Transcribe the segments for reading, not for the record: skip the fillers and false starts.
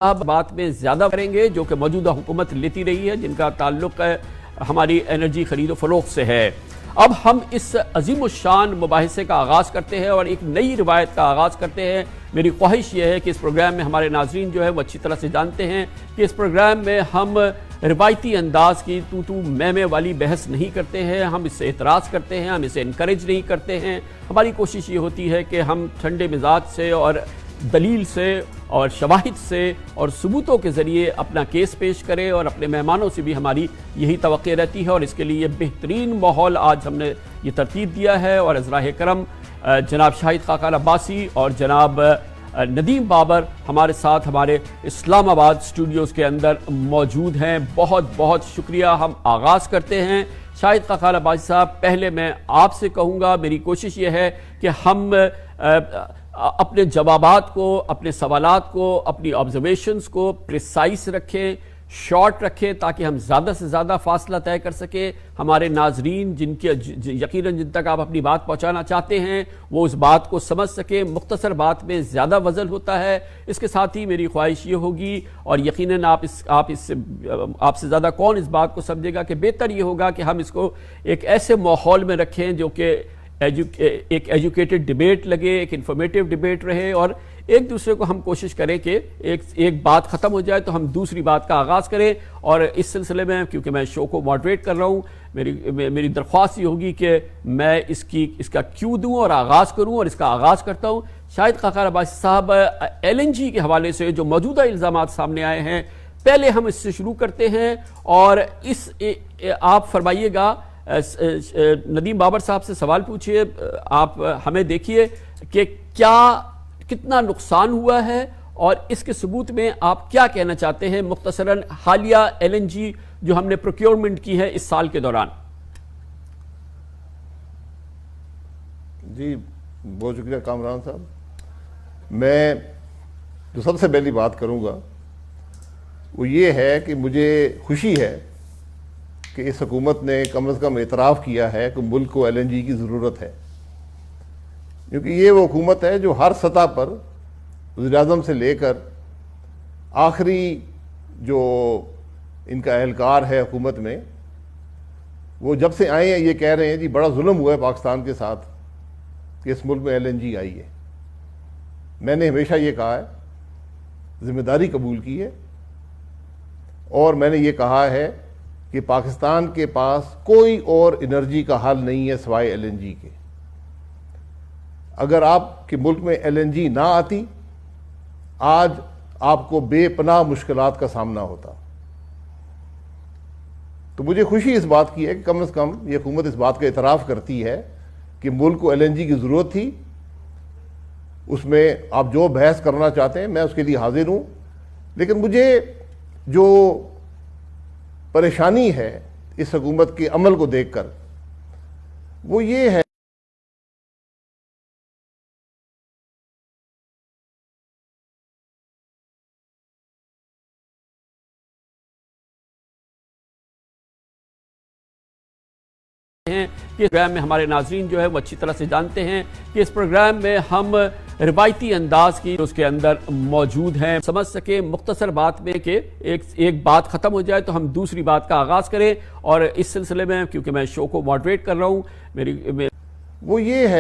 اب بات میں زیادہ کریں گے جو کہ موجودہ حکومت لیتی رہی ہے، جن کا تعلق ہماری انرجی خرید و فروخت سے ہے۔ اب ہم اس عظیم الشان مباحثے کا آغاز کرتے ہیں اور ایک نئی روایت کا آغاز کرتے ہیں۔ میری خواہش یہ ہے کہ اس پروگرام میں ہمارے ناظرین جو ہے وہ اچھی طرح سے جانتے ہیں کہ اس پروگرام میں ہم روایتی انداز کی تو میں والی بحث نہیں کرتے ہیں، ہم اس سے اعتراض کرتے ہیں، ہم اسے انکریج نہیں کرتے ہیں۔ ہماری کوشش یہ ہوتی ہے کہ ہم ٹھنڈے مزاج سے اور دلیل سے اور شواہد سے اور ثبوتوں کے ذریعے اپنا کیس پیش کریں، اور اپنے مہمانوں سے بھی ہماری یہی توقع رہتی ہے، اور اس کے لیے بہترین ماحول آج ہم نے یہ ترتیب دیا ہے۔ اور عذراء کرم جناب شاہد خاقان عباسی اور جناب ندیم بابر ہمارے ساتھ ہمارے اسلام آباد اسٹوڈیوز کے اندر موجود ہیں۔ بہت بہت شکریہ۔ ہم آغاز کرتے ہیں۔ شاہد خاقان عباسی صاحب، پہلے میں آپ سے کہوں گا، میری کوشش یہ ہے کہ ہم اپنے جوابات کو، اپنے سوالات کو، اپنی آبزرویشنز کو پریسائز رکھیں، شارٹ رکھیں، تاکہ ہم زیادہ سے زیادہ فاصلہ طے کر سکیں۔ ہمارے ناظرین یقیناً جن تک آپ اپنی بات پہنچانا چاہتے ہیں وہ اس بات کو سمجھ سکیں۔ مختصر بات میں زیادہ وزن ہوتا ہے۔ اس کے ساتھ ہی میری خواہش یہ ہوگی، اور یقیناً آپ سے زیادہ کون اس بات کو سمجھے گا، کہ بہتر یہ ہوگا کہ ہم اس کو ایک ایسے ماحول میں رکھیں جو کہ ایک ایجوکیٹڈ ڈیبیٹ لگے، ایک انفارمیٹیو ڈیبیٹ رہے، اور ایک دوسرے کو ہم کوشش کریں کہ ایک بات ختم ہو جائے تو ہم دوسری بات کا آغاز کریں۔ اور اس سلسلے میں، کیونکہ میں شو کو ماڈریٹ کر رہا ہوں، میری درخواست یہ ہوگی کہ میں اس کا کیوں دوں اور آغاز کروں، اور اس کا آغاز کرتا ہوں۔ شاہد خاقان عباسی صاحب، LNG کے حوالے سے جو موجودہ الزامات سامنے آئے ہیں، پہلے ہم اس سے شروع کرتے ہیں، اور آپ فرمائیے گا، ندیم بابر صاحب سے سوال پوچھئے، آپ ہمیں دیکھیے کہ کتنا نقصان ہوا ہے، اور اس کے ثبوت میں آپ کیا کہنا چاہتے ہیں مختصراً حالیہ LNG جو ہم نے پروکیورمنٹ کی ہے اس سال کے دوران؟ جی بہت شکریہ کامران صاحب۔ میں جو سب سے پہلی بات کروں گا وہ یہ ہے کہ مجھے خوشی ہے کہ اس حکومت نے کم از کم اعتراف کیا ہے کہ ملک کو LNG کی ضرورت ہے، کیونکہ یہ وہ حکومت ہے جو ہر سطح پر وزیر اعظم سے لے کر آخری جو ان کا اہلکار ہے حکومت میں، وہ جب سے آئے ہیں یہ کہہ رہے ہیں جی بڑا ظلم ہوا ہے پاکستان کے ساتھ کہ اس ملک میں LNG آئی ہے۔ میں نے ہمیشہ یہ کہا ہے، ذمہ داری قبول کی ہے، اور میں نے یہ کہا ہے کہ پاکستان کے پاس کوئی اور انرجی کا حل نہیں ہے سوائے LNG کے۔ اگر آپ کے ملک میں LNG نہ آتی، آج آپ کو بے پناہ مشکلات کا سامنا ہوتا۔ تو مجھے خوشی اس بات کی ہے کہ کم از کم یہ حکومت اس بات کا اعتراف کرتی ہے کہ ملک کو LNG کی ضرورت تھی۔ اس میں آپ جو بحث کرنا چاہتے ہیں میں اس کے لیے حاضر ہوں، لیکن مجھے جو پریشانی ہے اس حکومت کے عمل کو دیکھ کر وہ یہ ہے کہ اس پروگرام میں ہمارے ناظرین جو ہے وہ اچھی طرح سے جانتے ہیں کہ اس پروگرام میں ہم روایتی انداز کی اس کے اندر موجود ہیں، سمجھ سکیں مختصر بات میں کہ ایک بات ختم ہو جائے تو ہم دوسری بات کا آغاز کریں۔ اور اس سلسلے میں، کیونکہ میں شو کو ماڈریٹ کر رہا ہوں، وہ یہ ہے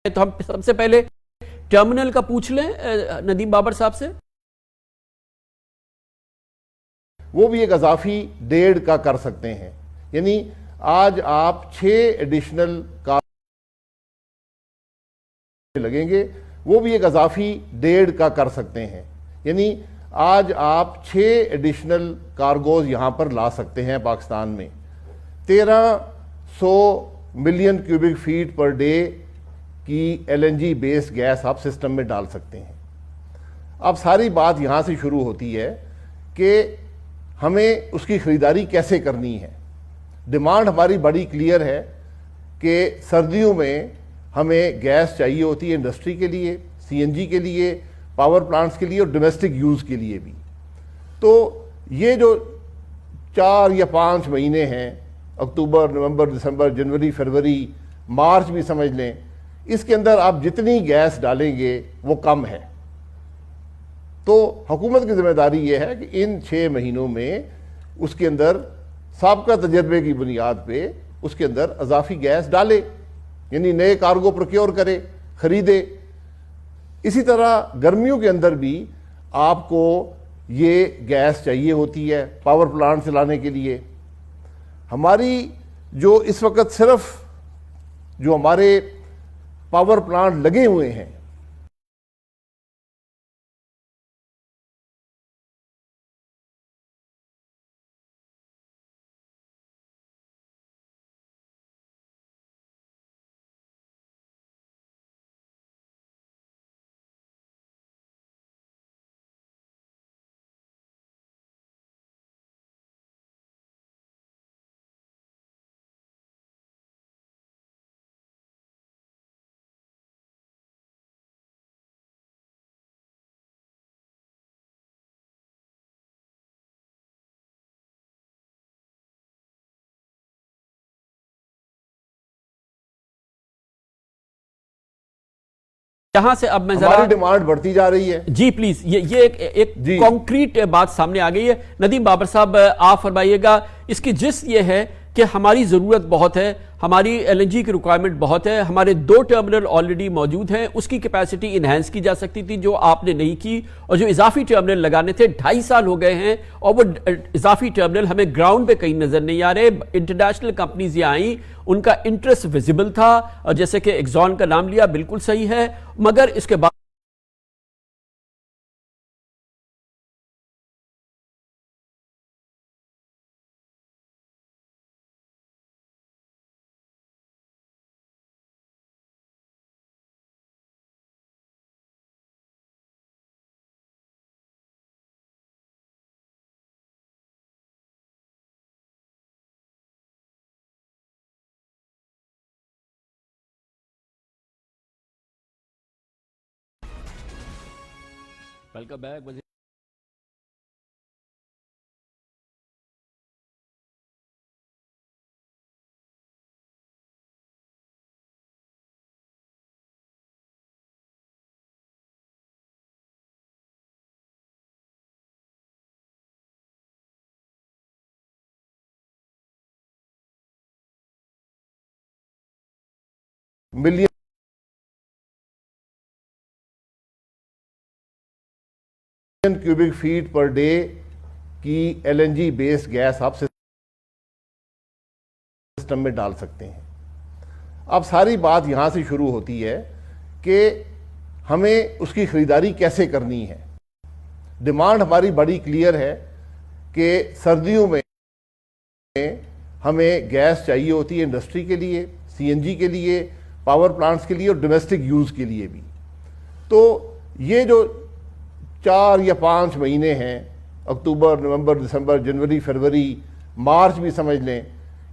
تو ہم سب سے پہلے ٹرمینل کا پوچھ لیں ندیم بابر صاحب سے. وہ بھی ایک اضافی 1.5 کا کر سکتے ہیں. یعنی آج آپ 6 ایڈیشنل کار لگیں گے, وہ بھی ایک اضافی 1.5 کا کر سکتے ہیں. یعنی آج آپ 6 ایڈیشنل کارگوز یہاں پر لا سکتے ہیں پاکستان میں. 1300 million cubic feet per day کی LNG بیس گیس آپ سسٹم میں ڈال سکتے ہیں. اب ساری بات یہاں سے شروع ہوتی ہے کہ ہمیں اس کی خریداری کیسے کرنی ہے. ڈیمانڈ ہماری بڑی کلیئر ہے کہ سردیوں میں ہمیں گیس چاہیے ہوتی ہے انڈسٹری کے لیے, CNG کے لیے, پاور پلانٹس کے لیے اور ڈومیسٹک یوز کے لیے بھی. تو یہ جو 4 یا 5 مہینے ہیں, اکتوبر, نومبر, دسمبر, جنوری, فروری, مارچ بھی سمجھ لیں, اس کے اندر آپ جتنی گیس ڈالیں گے وہ کم ہے. تو حکومت کی ذمہ داری یہ ہے کہ ان 6 مہینوں میں اس کے اندر سابقہ تجربے کی بنیاد پہ اس کے اندر اضافی گیس ڈالے, یعنی نئے کارگو پروکیور کرے, خریدے. اسی طرح گرمیوں کے اندر بھی آپ کو یہ گیس چاہیے ہوتی ہے پاور پلانٹ چلانے کے لیے. ہماری جو اس وقت صرف جو ہمارے پاور پلانٹ لگے ہوئے ہیں, یہاں سے اب میں ہماری ڈیمانڈ بڑھتی جا رہی ہے. جی پلیز, یہ ایک کانکریٹ بات سامنے آ گئی ہے. ندیم بابر صاحب آپ فرمائیے گا, اس کی جس یہ ہے کہ ہماری ضرورت بہت ہے, ہماری LNG کی ریکوائرمنٹ بہت ہے, ہمارے 2 ٹرمینل آلریڈی موجود ہیں, اس کی کیپیسٹی انہینس کی جا سکتی تھی جو آپ نے نہیں کی, اور جو اضافی ٹرمینل لگانے تھے 2.5 سال ہو گئے ہیں, اور وہ اضافی ٹرمینل ہمیں گراؤنڈ پہ کہیں نظر نہیں آ رہے. انٹرنیشنل کمپنیز یہ آئیں, ان کا انٹرسٹ ویزیبل تھا, اور جیسے کہ ایکزون کا نام لیا بالکل صحیح ہے, مگر اس کے بعد welcome back. Million cubic feet per day کی LNG بیس گیس آپ سسٹم میں ڈال سکتے ہیں. اب ساری بات یہاں سے شروع ہوتی ہے کہ ہمیں اس کی خریداری کیسے کرنی ہے. ڈیمانڈ ہماری بڑی کلیئر ہے کہ سردیوں میں ہمیں گیس چاہیے ہوتی ہے انڈسٹری کے لیے, CNG کے لیے, پاور پلانٹس کے لیے اور ڈومیسٹک یوز کے لیے بھی. تو یہ جو 4 یا 5 مہینے ہیں, اکتوبر, نومبر, دسمبر, جنوری, فروری, مارچ بھی سمجھ لیں,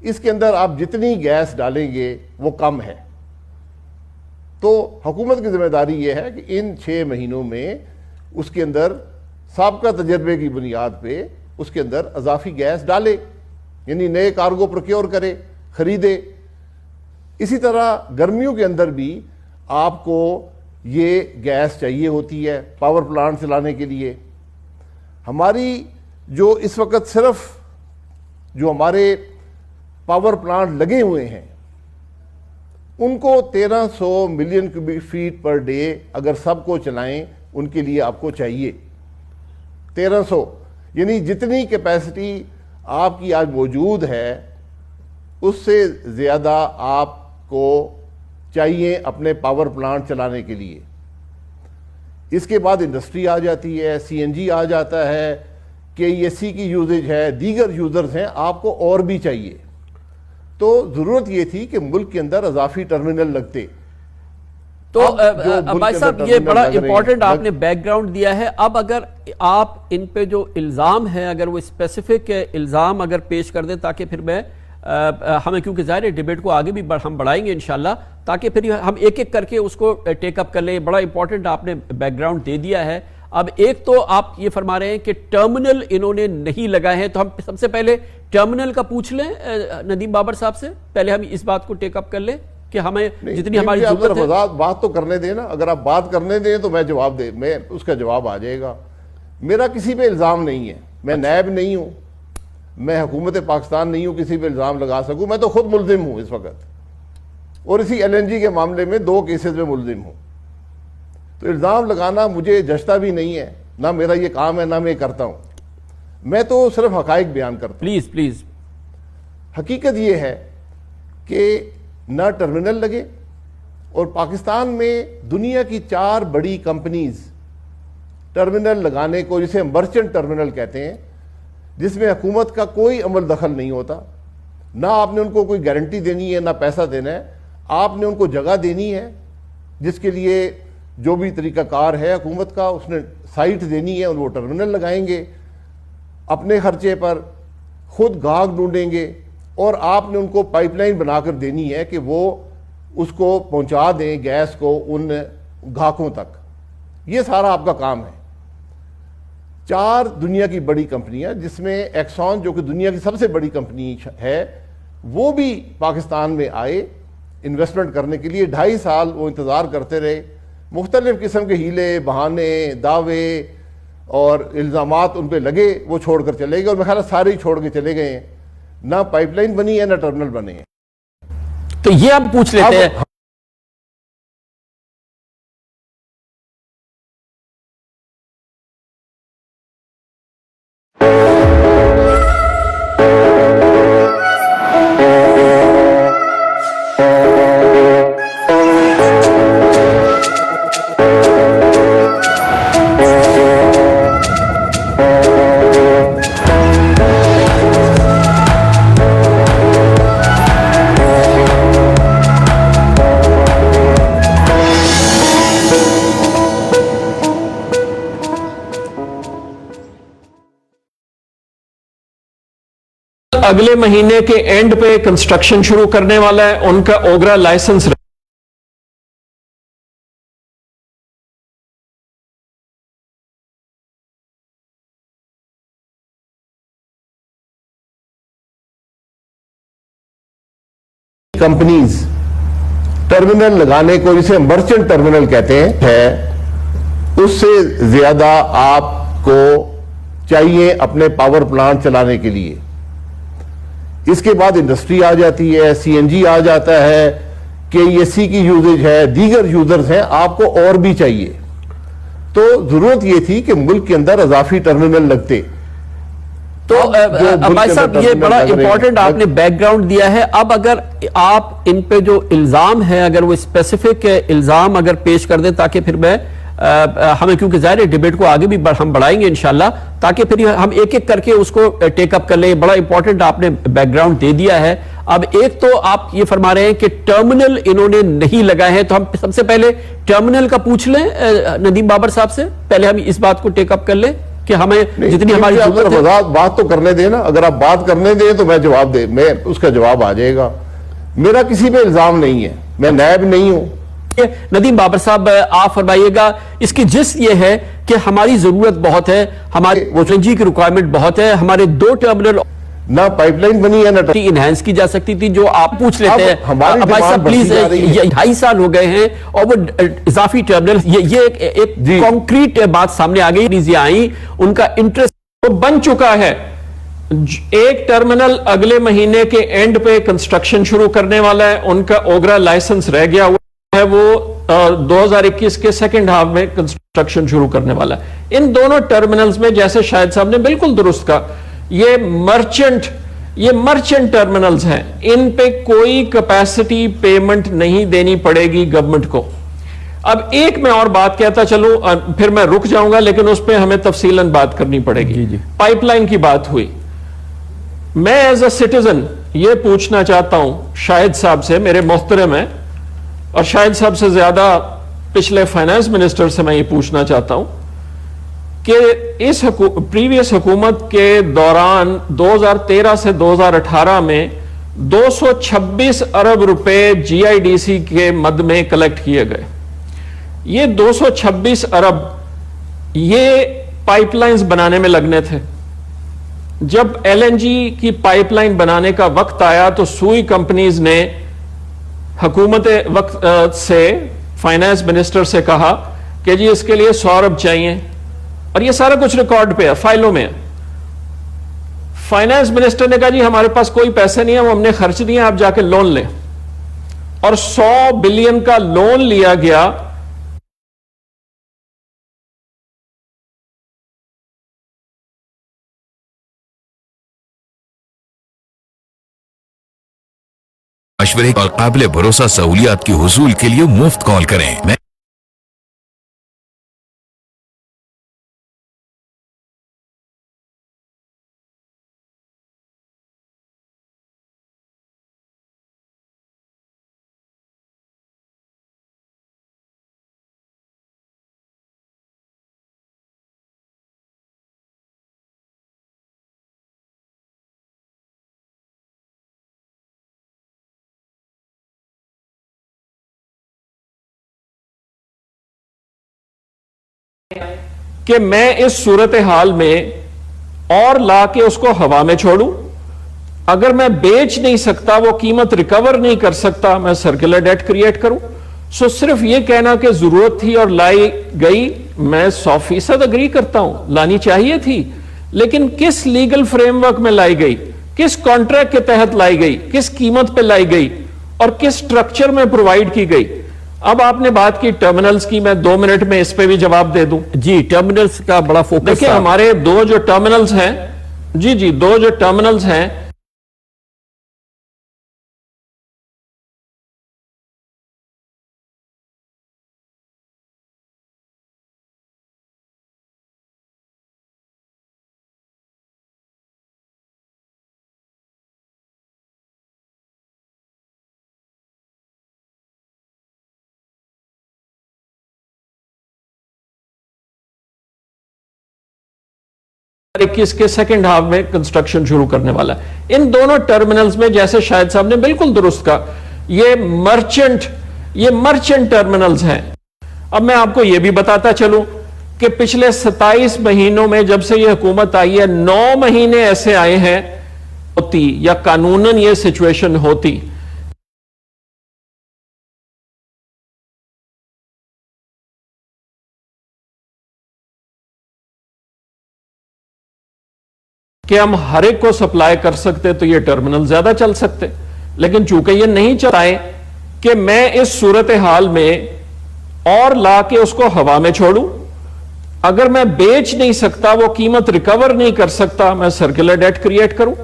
اس کے اندر آپ جتنی گیس ڈالیں گے وہ کم ہے. تو حکومت کی ذمہ داری یہ ہے کہ ان 6 مہینوں میں اس کے اندر سابقہ تجربے کی بنیاد پہ اس کے اندر اضافی گیس ڈالے, یعنی نئے کارگو پروکیور کرے, خریدے. اسی طرح گرمیوں کے اندر بھی آپ کو یہ گیس چاہیے ہوتی ہے پاور پلانٹ چلانے کے لیے. ہماری جو اس وقت صرف جو ہمارے پاور پلانٹ لگے ہوئے ہیں ان کو 1300 million cubic feet per day اگر سب کو چلائیں ان کے لیے آپ کو چاہیے 1300، یعنی جتنی کیپیسٹی آپ کی آج موجود ہے اس سے زیادہ آپ کو چاہیے اپنے پاور پلانٹ چلانے کے لیے۔ اس کے بعد انڈسٹری آ جاتی ہے، سی این جی آ جاتا ہے، KESC کی یوزیج ہے، دیگر یوزرز ہیں، آپ کو اور بھی چاہیے۔ تو ضرورت یہ تھی کہ ملک کے اندر اضافی ٹرمینل لگتے۔ تو بھائی صاحب یہ بڑا امپورٹنٹ آپ نے بیک گراؤنڈ دیا ہے۔ اب اگر آپ ان پہ جو الزام ہے اگر وہ اسپیسیفک الزام اگر پیش کر دیں تاکہ پھر میں ہمیں، کیونکہ ظاہر ہے ڈیبیٹ کو آگے بھی ہم بڑھائیں گے انشاءاللہ، تاکہ پھر ہم ایک ایک کر کے اس کو ٹیک اپ کر لیں۔ بڑا امپورٹنٹ آپ نے بیک گراؤنڈ دے دیا ہے۔ اب ایک تو آپ یہ فرما رہے ہیں کہ ٹرمینل انہوں نے نہیں لگائے ہیں، تو ہم سب سے پہلے ٹرمینل کا پوچھ لیں ندیم بابر صاحب سے، پہلے ہم اس بات کو ٹیک اپ کر لیں کہ ہمیں جتنی ہماری ضرورت ہے۔ بات تو کرنے دیں نا، اگر آپ بات کرنے دیں تو میں اس کا جواب آ جائے گا۔ میرا کسی پہ الزام نہیں ہے، میں نائب نہیں ہوں، میں حکومت پاکستان نہیں ہوں کسی پہ الزام لگا سکوں، میں تو خود ملزم ہوں اس وقت، اور اسی LNG کے معاملے میں 2 کیسز میں ملزم ہوں۔ تو الزام لگانا مجھے جچتا بھی نہیں ہے، نہ میرا یہ کام ہے، نہ میں کرتا ہوں۔ میں تو صرف حقائق بیان کرتا ہوں۔ پلیز حقیقت یہ ہے کہ نہ ٹرمینل لگے، اور پاکستان میں دنیا کی 4 بڑی کمپنیز ٹرمینل لگانے کو، جسے مرچنٹ ٹرمینل کہتے ہیں، جس میں حکومت کا کوئی عمل دخل نہیں ہوتا، نہ آپ نے ان کو کوئی گارنٹی دینی ہے، نہ پیسہ دینا ہے، آپ نے ان کو جگہ دینی ہے، جس کے لیے جو بھی طریقہ کار ہے حکومت کا، اس نے سائٹ دینی ہے، وہ ٹرمینل لگائیں گے اپنے خرچے پر، خود گاہک ڈھونڈیں گے، اور آپ نے ان کو پائپ لائن بنا کر دینی ہے کہ وہ اس کو پہنچا دیں گیس کو ان گاہکوں تک۔ یہ سارا آپ کا کام ہے۔ 4 دنیا کی بڑی کمپنیاں، جس میں ایکسون جو کہ دنیا کی سب سے بڑی کمپنی ہے، وہ بھی پاکستان میں آئے انویسٹمنٹ کرنے کے لیے۔ 2.5 سال وہ انتظار کرتے رہے، مختلف قسم کے ہیلے، بہانے، دعوے اور الزامات ان پہ لگے، وہ چھوڑ کر چلے گئے، اور میرا خیال ہے سارے ہی چھوڑ کے چلے گئے ہیں۔ نہ پائپ لائن بنی ہے، نہ ٹرمینل بنے ہیں۔ تو یہ آپ پوچھ لیتے ہیں۔ اگلے مہینے کے اینڈ پہ کنسٹرکشن شروع کرنے والا ہے، ان کا اوگرا لائسنس کمپنیز ٹرمینل لگانے کو، جسے مرچنٹ ٹرمینل کہتے ہیں، ہے اس سے زیادہ آپ کو چاہیے اپنے پاور پلانٹ چلانے کے لیے۔ اس کے بعد انڈسٹری آ جاتی ہے، CNG آ جاتا ہے، KESC کی یوزیج ہے، دیگر یوزرز ہیں، آپ کو اور بھی چاہیے۔ تو ضرورت یہ تھی کہ ملک کے اندر اضافی ٹرمینل لگتے۔ تو بھائی صاحب یہ بڑا امپورٹنٹ آپ نے بیک گراؤنڈ دیا ہے۔ اب اگر آپ ان پہ جو الزام ہے اگر وہ اسپیسیفک الزام اگر پیش کر دیں تاکہ پھر میں ہمیں، کیونکہ ظاہر ہے ڈیبیٹ کو آگے بھی ہم بڑھائیں گے انشاءاللہ، تاکہ پھر ہم ایک ایک کر کے اس کو ٹیک اپ کر لیں۔ بڑا امپورٹنٹ آپ نے بیک گراؤنڈ دے دیا ہے۔ اب ایک تو آپ یہ فرما رہے ہیں کہ ٹرمینل انہوں نے نہیں لگائے ہیں، تو ہم سب سے پہلے ٹرمینل کا پوچھ لیں ندیم بابر صاحب سے، پہلے ہم اس بات کو ٹیک اپ کر لیں کہ ہمیں جتنی ہماری ضرورت ہے۔ بات تو کرنے دیں نا، اگر آپ بات کرنے دیں تو میں اس کا جواب آ جائے گا۔ میرا کسی پہ الزام نہیں ہے، میں نائب نہیں ہوں۔ ندیم بابر صاحب آپ فرمائیے گا، اس کی جس یہ ہے کہ ہماری ضرورت بہت ہے، ہماری LNG کی ریکوائرمنٹ بہت ہے، ہمارے 2 ٹرمینل، نہ پائپ لائن بنی ہے، نہ انہینس کی جا سکتی تھی، جو آپ پوچھ لیتے ہیں۔ ہماری بھائی صاحب پلیز، 2.5 سال ہو گئے ہیں اور وہ اضافی ٹرمینل، یہ ایک کانکریٹ بات سامنے آ گئی، چیزیں آئیں، ان کا انٹرسٹ بن چکا ہے۔ ایک ٹرمینل اگلے مہینے کے اینڈ پہ کنسٹرکشن شروع کرنے والا ہے, ان کا اوگرا لائسنس رہ گیا ہوا ہے, وہ 2021 کے سیکنڈ ہاف میں کنسٹرکشن شروع کرنے والا ہے. ان دونوں ٹرمینلز میں جیسے شاہد صاحب نے بالکل درست کہا, یہ مرچنٹ ٹرمینلز ہیں, ان پہ کوئی کیپیسٹی پیمنٹ نہیں دینی پڑے گی گورنمنٹ کو. اب ایک میں اور بات کہتا چلوں, پھر میں رک جاؤں گا, لیکن اس پہ ہمیں تفصیلاً بات کرنی پڑے گی. پائپ لائن کی بات ہوئی, میں ایز اے سٹیزن یہ پوچھنا چاہتا ہوں شاہد صاحب سے, میرے محترم ہیں, اور شاہد صاحب سے زیادہ پچھلے فائنانس منسٹر سے میں یہ پوچھنا چاہتا ہوں کہ اس پریویس حکومت کے دوران 2013 سے 2018 میں 226 ارب روپے جی آئی ڈی سی کے مد میں کلیکٹ کیے گئے. یہ 226 ارب یہ پائپ لائنز بنانے میں لگنے تھے. جب ایل این جی کی پائپ لائن بنانے کا وقت آیا تو سوئی کمپنیز نے حکومت وقت سے فائنانس منسٹر سے کہا کہ جی اس کے لیے 100 ارب چاہیے, اور یہ سارا کچھ ریکارڈ پہ ہے, فائلوں میں ہے. فائنانس منسٹر نے کہا جی ہمارے پاس کوئی پیسے نہیں ہے, وہ ہم نے خرچ دیے, آپ جا کے لون لیں, اور 100 بلین کا لون لیا گیا. مشورے اور قابل بھروسہ سہولیات کی حصول کے لیے مفت کال کریں. کہ میں اس صورتحال میں اور لا کے اس کو ہوا میں چھوڑوں, اگر میں بیچ نہیں سکتا, وہ قیمت ریکور نہیں کر سکتا, میں سرکولر ڈیٹ کریٹ کروں. سو صرف یہ کہنا کہ ضرورت تھی اور لائی گئی, میں 100% اگری کرتا ہوں, لانی چاہیے تھی, لیکن کس لیگل فریم ورک میں لائی گئی, کس کانٹریکٹ کے تحت لائی گئی, کس قیمت پہ لائی گئی, اور کس سٹرکچر میں پرووائڈ کی گئی. اب آپ نے بات کی ٹرمینلز کی, میں 2 منٹ میں اس پہ بھی جواب دے دوں. جی, ٹرمینلز کا بڑا فوکس. دیکھیں ہمارے 2 جو ٹرمینلز ہیں, 2 جو ٹرمینلز ہیں, کے سیکنڈ ہاف میں کنسٹرکشن شروع کرنے والا ہے. ان دونوں ٹرمینلز میں جیسے شاہد صاحب نے بالکل درست کہا, یہ مرچنٹ ٹرمینلز ہیں. اب میں آپ کو یہ بھی بتاتا چلوں کہ پچھلے 27 مہینوں میں جب سے یہ حکومت آئی ہے, 9 مہینے ایسے آئے ہیں ہوتی یا قانوناً یہ سچویشن ہوتی کہ ہم ہر ایک کو سپلائی کر سکتے تو یہ ٹرمینل زیادہ چل سکتے. لیکن چونکہ یہ نہیں چلائے کہ میں اس صورتحال میں اور لا کے اس کو ہوا میں چھوڑوں, اگر میں بیچ نہیں سکتا, وہ قیمت ریکور نہیں کر سکتا, میں سرکولر ڈیٹ کریٹ کروں.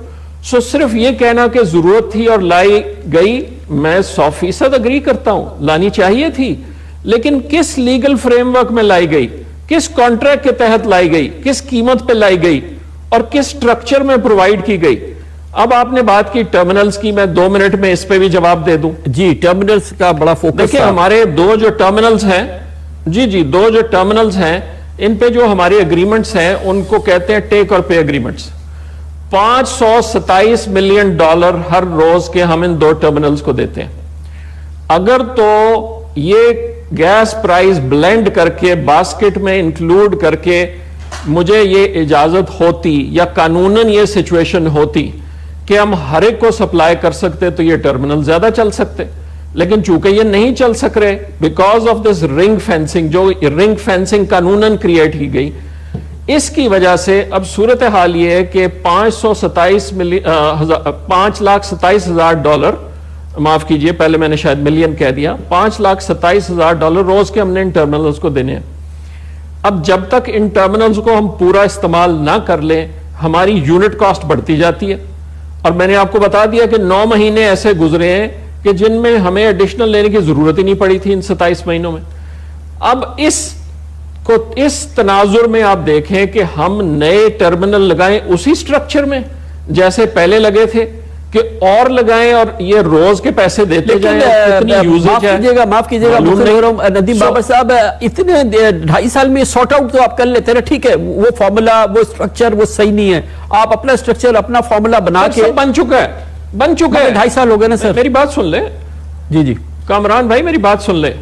سو صرف یہ کہنا کہ ضرورت تھی اور لائی گئی, میں 100% اگری کرتا ہوں, لانی چاہیے تھی, لیکن کس لیگل فریم ورک میں لائی گئی, کس کانٹریکٹ کے تحت لائی گئی, کس قیمت پہ لائی گئی, اور کس سٹرکچر میں پرووائڈ کی گئی. اب آپ نے بات کی ٹرمینلز کی, میں 2 منٹ میں اس پہ بھی جواب دے دوں. جی, ٹرمینلز کا بڑا فوکس. دیکھیں ہمارے 2 جو ٹرمینلز ہیں, 2 جو ٹرمینلز ہیں, ان پہ جو ہماری اگریمنٹس ہیں ان کو کہتے ہیں ٹیک اور پے اگریمنٹس. $527 ملین ہر روز کے ہم ان 2 ٹرمینلز کو دیتے ہیں. اگر تو یہ گیس پرائز بلینڈ کر کے باسکٹ میں انکلوڈ کر کے مجھے یہ اجازت ہوتی یا قانوناً یہ سچویشن ہوتی کہ ہم ہر ایک کو سپلائی کر سکتے تو یہ ٹرمینل زیادہ چل سکتے. لیکن چونکہ یہ نہیں چل سک رہے بیکاز آف دس رنگ فینسنگ, جو رنگ فینسنگ قانوناً کریٹ کی گئی, اس کی وجہ سے اب صورتحال یہ ہے کہ 5,27,000 ڈالر، معاف کیجئے پہلے میں نے شاید ملین کہہ دیا، 5,27,000 ڈالر روز کے ہم نے ان ٹرمینلز کو دینے ہیں۔ اب جب تک ان ٹرمینلز کو ہم پورا استعمال نہ کر لیں ہماری یونٹ کاسٹ بڑھتی جاتی ہے، اور میں نے آپ کو بتا دیا کہ 9 مہینے ایسے گزرے ہیں کہ جن میں ہمیں ایڈیشنل لینے کی ضرورت ہی نہیں پڑی تھی ان 27 مہینوں میں۔ اب اس تناظر میں آپ دیکھیں کہ ہم نئے ٹرمینل لگائیں اسی سٹرکچر میں جیسے پہلے لگے تھے، کہ اور لگائیں اور یہ روز کے پیسے دیتے جائیں، معاف کیجیے گا ندیم بابر صاحب، اتنے 2.5 سال میں سارٹ آؤٹ تو آپ کر لیتے ہیں، ٹھیک ہے وہ فارمولا وہ سٹرکچر وہ صحیح نہیں ہے، آپ اپنا سٹرکچر اپنا فارمولا بنا کے بن چکا ہے 2.5 سال ہو گئے نا سر۔ میری بات سن لیں جی کامران بھائی، میری بات سن لیں،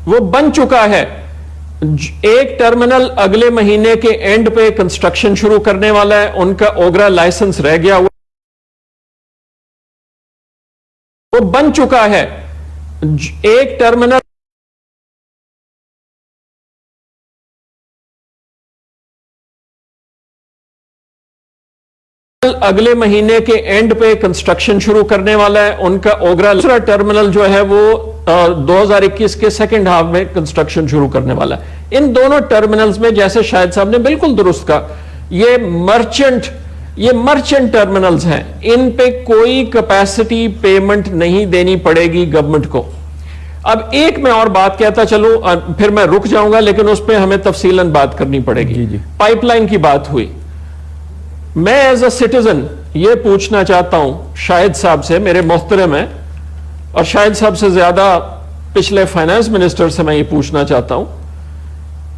وہ بن چکا ہے۔ ایک ٹرمینل اگلے مہینے کے اینڈ پہ کنسٹرکشن شروع کرنے والا ہے، ان کا اوگرا لائسنس رہ گیا، وہ بن چکا ہے۔ ایک ٹرمینل اگلے مہینے کے اینڈ پہ کنسٹرکشن شروع کرنے والا ہے، ان کا اوگرا دوسرا ٹرمینل جو ہے وہ 2021 کے سیکنڈ ہاف میں کنسٹرکشن شروع کرنے والا ہے۔ ان دونوں ٹرمینلز میں جیسے شاہد صاحب نے بالکل درست کہا، یہ مرچنٹ ٹرمینلز ہیں، ان پہ کوئی کیپیسٹی پیمنٹ نہیں دینی پڑے گی گورنمنٹ کو۔ اب ایک میں اور بات کہتا چلوں، پھر میں رک جاؤں گا لیکن اس پہ ہمیں تفصیلاً بات کرنی پڑے گی۔ پائپ لائن کی بات ہوئی، میں ایز اے سٹیزن یہ پوچھنا چاہتا ہوں شاہد صاحب سے، میرے محترم ہیں، اور شاہد صاحب سے زیادہ پچھلے فائنانس منسٹر سے میں یہ پوچھنا چاہتا ہوں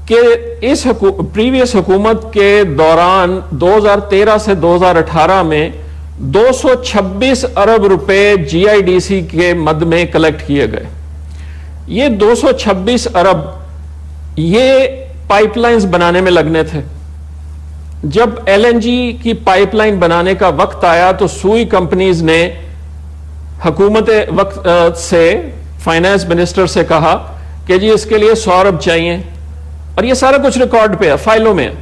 کہ اس پریویس حکومت کے دوران 2013 سے 2018 میں 226 ارب روپے جی آئی ڈی سی کے مد میں کلیکٹ کیے گئے۔ یہ 226 ارب یہ پائپ لائنز بنانے میں لگنے تھے۔ جب ایل این جی کی پائپ لائن بنانے کا وقت آیا تو سوئی کمپنیز نے حکومت وقت سے فائنانس منسٹر سے کہا کہ جی اس کے لیے 100 ارب چاہیے، اور یہ سارا کچھ ریکارڈ پہ ہے، فائلوں میں ہے۔